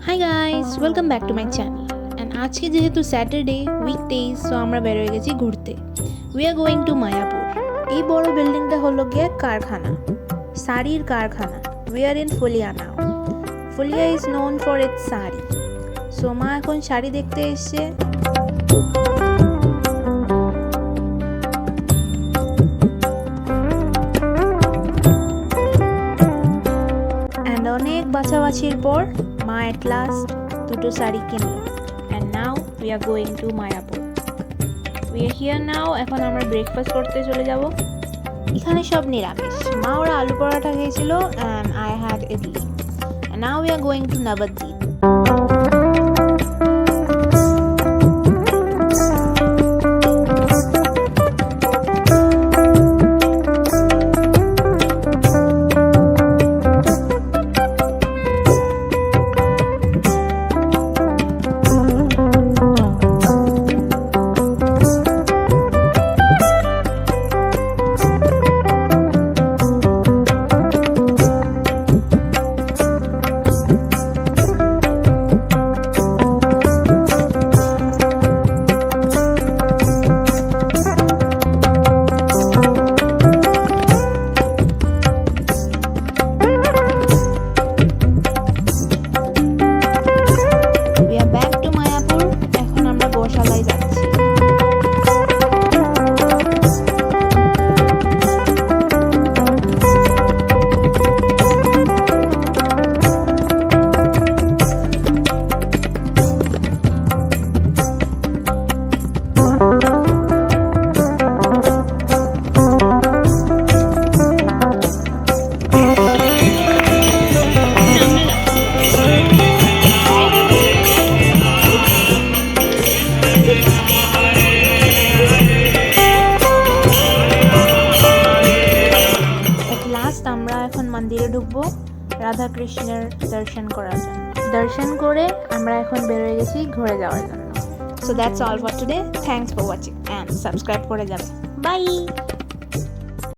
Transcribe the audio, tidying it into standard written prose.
Hi guys, welcome back to my channel. And আজকে যেহেতু Saturday weekdays so আমরা বের হয়ে গেছি ঘুরতে। We are going to Mayapur. এই বড় বিল্ডিংটা হলো গিয়ে কারখানা, শাড়ির কারখানা। We are in Fulia now. Fulia is known for its sari. So মা এখন শাড়ি দেখতে এসেছে। অনেক বাছাবাছির পর মা এট লাস্ট দুটো শাড়ি কিনলো। And now we are going to Mayapur. We are here নাও। এখন আমরা ব্রেকফাস্ট করতে চলে যাব। এখানে সব নিরামিষ। মা ওরা আলু পরোটা খেয়েছিল and I had idli. And now we are going to Nabadwip. আমরা এখন মন্দিরে ঢুকবো রাধা কৃষ্ণের দর্শন করার জন্য। দর্শন করে আমরা এখন বের হয়ে গেছি ঘুরে যাওয়ার জন্য। So that's all for today. Thanks for watching and subscribe করে যাবে। বাই।